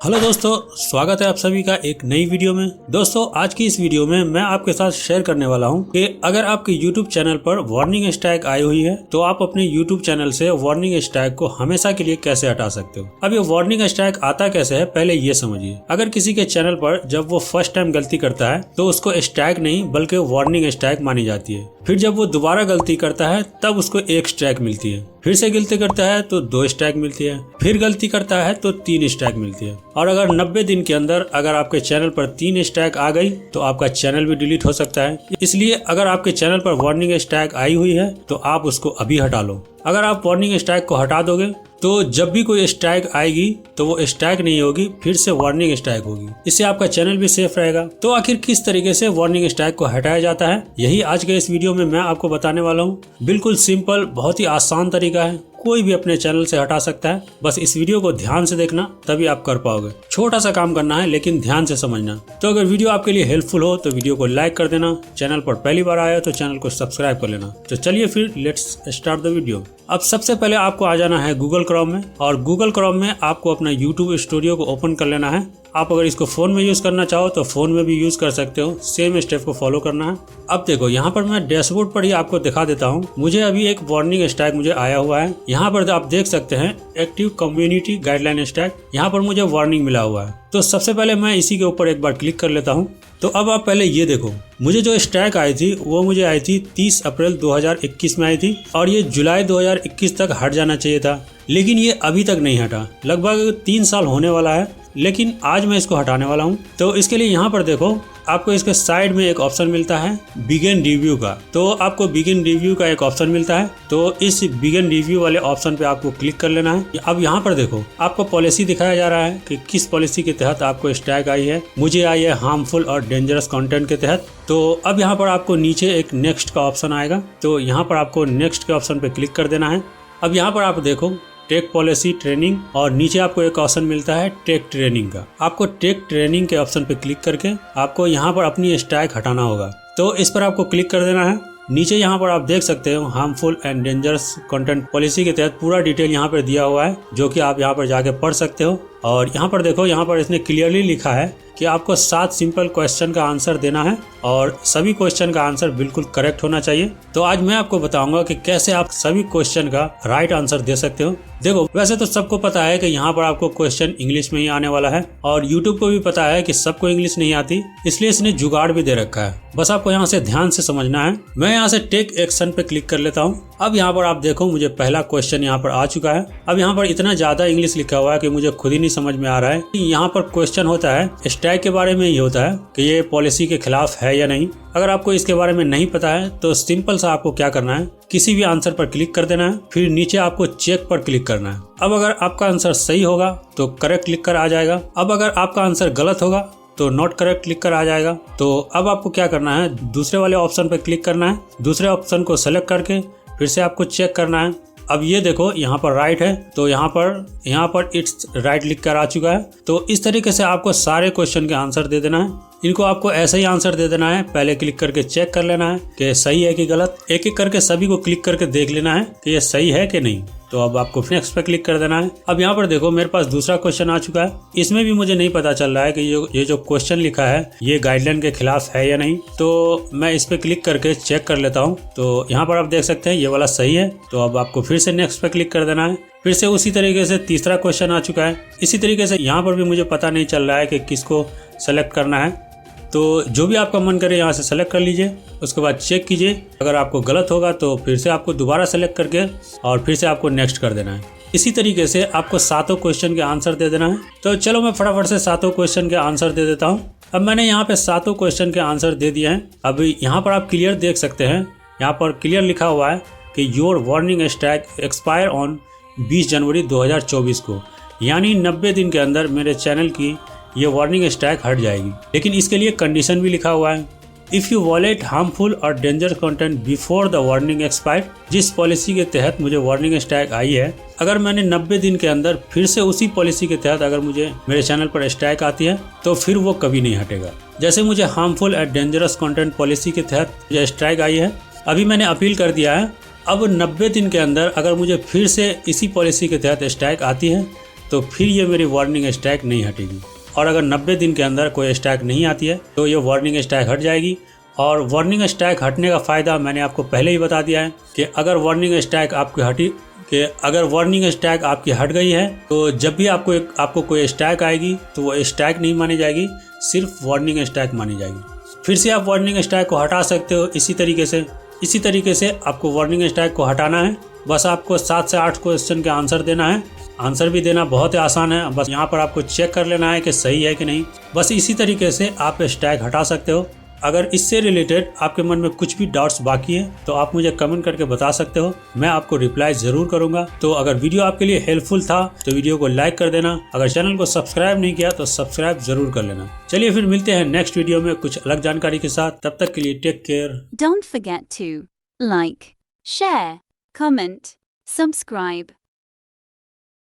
Hello दोस्तों, स्वागत है आप सभी का एक नई वीडियो में। दोस्तों, आज की इस वीडियो में मैं आपके साथ शेयर करने वाला हूं कि अगर आपके YouTube चैनल पर वार्निंग स्ट्राइक आई हुई है तो आप अपने YouTube चैनल से वार्निंग स्ट्राइक को हमेशा के लिए कैसे हटा सकते हो। अब ये वार्निंग स्ट्राइक आता कैसे है, पहले ये समझिए। अगर किसी के चैनल पर जब वो फर्स्ट टाइम गलती करता है तो उसको स्ट्राइक नहीं बल्कि वार्निंग स्ट्राइक मानी जाती है। फिर जब वो दोबारा गलती करता है तब उसको 1 स्ट्राइक मिलती है। फिर से गलती करता है तो 2 स्ट्राइक मिलती है। फिर गलती करता है तो 3 स्ट्राइक मिलती है। और अगर 90 दिन के अंदर अगर आपके चैनल पर 3 स्ट्राइक आ गई तो आपका चैनल भी डिलीट हो सकता है। इसलिए अगर आपके चैनल पर वार्निंग स्ट्राइक आई हुई है तो आप उसको अभी हटा लो। अगर आप वार्निंग स्ट्राइक को हटा दोगे तो जब भी कोई स्ट्राइक आएगी तो वो स्ट्राइक नहीं होगी, फिर से वार्निंग स्ट्राइक होगी। इससे आपका चैनल भी सेफ रहेगा। तो आखिर किस तरीके से वार्निंग स्ट्राइक को हटाया जाता है, यही आज के इस वीडियो में मैं आपको बताने वाला हूँ। बिल्कुल सिंपल, बहुत ही आसान तरीका है, कोई भी अपने चैनल से हटा सकता है। बस इस वीडियो को ध्यान से देखना, तभी आप कर पाओगे। छोटा सा काम करना है लेकिन ध्यान से समझना। तो अगर वीडियो आपके लिए हेल्पफुल हो तो वीडियो को लाइक कर देना। चैनल पर पहली बार आया तो चैनल को सब्सक्राइब कर लेना। तो चलिए फिर लेट्स स्टार्ट द वीडियो। अब सबसे पहले आपको आ जाना है गूगल क्रोम में, और गूगल क्रोम में आपको अपना यूट्यूब स्टूडियो को ओपन कर लेना है। आप अगर इसको फोन में यूज करना चाहो तो फोन में भी यूज कर सकते हो, सेम स्टेप को फॉलो करना है। अब देखो, यहाँ पर मैं डैशबोर्ड पर ही आपको दिखा देता हूँ। मुझे अभी एक वार्निंग स्ट्राइक मुझे आया हुआ है। यहाँ पर आप देख सकते हैं एक्टिव कम्युनिटी गाइडलाइन स्ट्राइक, यहाँ पर मुझे वार्निंग मिला हुआ है। तो सबसे पहले मैं इसी के ऊपर एक बार क्लिक कर लेता हूँ। तो अब आप पहले ये देखो, मुझे जो स्ट्राइक आई थी वो मुझे आई थी 30 अप्रैल 2021 में आई थी, और ये जुलाई 2021 तक हट जाना चाहिए था, लेकिन ये अभी तक नहीं हटा। लगभग 3 साल होने वाला है, लेकिन आज मैं इसको हटाने वाला हूँ। तो इसके लिए यहाँ पर देखो, आपको इसके साइड में एक ऑप्शन मिलता है बिगिन रिव्यू का। तो आपको बिगिन रिव्यू का एक ऑप्शन मिलता है, तो इस बिगिन रिव्यू वाले ऑप्शन पे आपको क्लिक कर लेना है। अब यहाँ पर देखो, आपको पॉलिसी दिखाया जा रहा है कि किस पॉलिसी के तहत आपको स्ट्राइक आई है। मुझे आई है हार्मफुल और डेंजरस कंटेंट के तहत। तो अब यहाँ पर आपको नीचे एक नेक्स्ट का ऑप्शन आएगा, तो यहाँ पर आपको नेक्स्ट के ऑप्शन पे क्लिक कर देना है। अब यहाँ पर आप देखो टेक पॉलिसी ट्रेनिंग, और नीचे आपको एक ऑप्शन मिलता है टेक ट्रेनिंग का। आपको टेक ट्रेनिंग के ऑप्शन पे क्लिक करके आपको यहाँ पर अपनी स्ट्राइक हटाना होगा। तो इस पर आपको क्लिक कर देना है। नीचे यहाँ पर आप देख सकते हो harmful and dangerous content policy के तहत पूरा डिटेल यहाँ पर दिया हुआ है, जो कि आप यहाँ पर जाके पढ़ सकते हो। और यहाँ पर देखो, यहाँ पर इसने क्लियरली लिखा है कि आपको 7 सिंपल क्वेश्चन का आंसर देना है, और सभी क्वेश्चन का आंसर बिल्कुल करेक्ट होना चाहिए। तो आज मैं आपको बताऊंगा कि कैसे आप सभी क्वेश्चन का राइट आंसर दे सकते हो। देखो, वैसे तो सबको पता है कि यहाँ पर आपको क्वेश्चन इंग्लिश में ही आने वाला है, और यूट्यूब को भी पता है कि सबको इंग्लिश नहीं आती, इसलिए इसने जुगाड़ भी दे रखा है। बस आपको यहाँ से ध्यान से समझना है। मैं यहाँ से टेक एक्शन पे क्लिक कर लेता हूँ। अब यहाँ पर आप देखो, मुझे पहला क्वेश्चन यहाँ पर आ चुका है। अब यहाँ पर इतना ज्यादा इंग्लिश लिखा हुआ है कि मुझे खुद ही नहीं समझ में आ रहा है कि यहाँ पर क्वेश्चन होता है स्ट्राइक के बारे में ही होता है कि ये पॉलिसी के खिलाफ है या नहीं। अगर आपको इसके बारे में नहीं पता है तो सिंपल सा आपको क्या करना है, किसी भी आंसर पर क्लिक कर देना है, फिर नीचे आपको चेक पर क्लिक करना है। अब अगर आपका आंसर सही होगा तो करेक्ट लिख कर आ जाएगा। अब अगर आपका आंसर गलत होगा तो नॉट करेक्ट लिख कर आ जाएगा। तो अब आपको क्या करना है, दूसरे वाले ऑप्शन पर क्लिक करना है। दूसरे ऑप्शन को सेलेक्ट करके फिर से आपको चेक करना है। अब ये देखो, यहाँ पर राइट है, तो यहाँ पर इट्स राइट लिख कर आ चुका है। तो इस तरीके से आपको सारे क्वेश्चन के आंसर दे देना है। इनको आपको ऐसे ही आंसर दे देना है, पहले क्लिक करके चेक कर लेना है कि सही है कि गलत। एक एक करके सभी को क्लिक करके देख लेना है कि ये सही है कि नहीं। तो अब आपको नेक्स्ट पे क्लिक कर देना है। अब यहाँ पर देखो, मेरे पास दूसरा क्वेश्चन आ चुका है। इसमें भी मुझे नहीं पता चल रहा है कि ये जो क्वेश्चन लिखा है ये गाइडलाइन के खिलाफ है या नहीं। तो मैं इस पे क्लिक करके चेक कर लेता हूँ। तो यहाँ पर आप देख सकते हैं ये वाला सही है। तो अब आपको फिर से नेक्स्ट पे क्लिक कर देना है। फिर से उसी तरीके से तीसरा क्वेश्चन आ चुका है। इसी तरीके से यहाँ पर भी मुझे पता नहीं चल रहा है कि किसको सेलेक्ट करना है। तो जो भी आपका मन करे यहाँ से सेलेक्ट कर लीजिए, उसके बाद चेक कीजिए। अगर आपको गलत होगा तो फिर से आपको दोबारा सेलेक्ट करके और फिर से आपको नेक्स्ट कर देना है। इसी तरीके से आपको 7 क्वेश्चन के आंसर दे देना है। तो चलो मैं फटाफट से 7 क्वेश्चन के आंसर दे देता हूँ। अब मैंने यहाँ पे 7 क्वेश्चन के आंसर दे दिए हैं। अभी यहाँ पर आप क्लियर देख सकते हैं, यहाँ पर क्लियर लिखा हुआ है कि your warning strike expire on 20 जनवरी 2024 को, यानी 90 दिन के अंदर मेरे चैनल की ये वार्निंग स्ट्राइक हट जाएगी। लेकिन इसके लिए कंडीशन भी लिखा हुआ है, इफ़ यू वॉलेट हार्मफुल और danger content before the warning expire. जिस पॉलिसी के तहत मुझे वार्निंग स्ट्राइक आई है, अगर मैंने 90 दिन के अंदर फिर से उसी पॉलिसी के तहत अगर मुझे मेरे चैनल पर स्ट्राइक आती है तो फिर वो कभी नहीं हटेगा। जैसे मुझे harmful and dangerous content policy के तहत मुझे स्ट्राइक आई है, अभी मैंने अपील कर दिया है। अब 90 दिन के अंदर अगर मुझे फिर से इसी पॉलिसी के तहत स्ट्राइक आती है तो फिर ये मेरी वार्निंग स्ट्राइक नहीं हटेगी। और अगर 90 दिन के अंदर कोई स्ट्राइक नहीं आती है तो ये वार्निंग स्ट्राइक हट जाएगी। और वार्निंग स्ट्राइक हटने का फ़ायदा मैंने आपको पहले ही बता दिया है कि अगर वार्निंग स्ट्राइक आपकी हट गई है तो जब भी आपको कोई स्ट्राइक आएगी तो वो स्ट्राइक नहीं मानी जाएगी, सिर्फ वार्निंग स्ट्राइक मानी जाएगी। फिर से आप वार्निंग स्ट्राइक को हटा सकते हो इसी तरीके से आपको वार्निंग स्ट्राइक को हटाना है। बस आपको 7 से 8 क्वेश्चन के आंसर देना है। आंसर भी देना बहुत ही आसान है, बस यहाँ पर आपको चेक कर लेना है कि सही है कि नहीं। बस इसी तरीके से आप स्ट्राइक हटा सकते हो। अगर इससे रिलेटेड आपके मन में कुछ भी डाउट्स बाकी है तो आप मुझे कमेंट करके बता सकते हो, मैं आपको रिप्लाई जरूर करूंगा। तो अगर वीडियो आपके लिए हेल्पफुल था तो वीडियो को लाइक कर देना। अगर चैनल को सब्सक्राइब नहीं किया तो सब्सक्राइब जरूर कर लेना। चलिए फिर मिलते हैं नेक्स्ट वीडियो में कुछ अलग जानकारी के साथ। तब तक के लिए take care. Don't forget to like, share, comment, subscribe.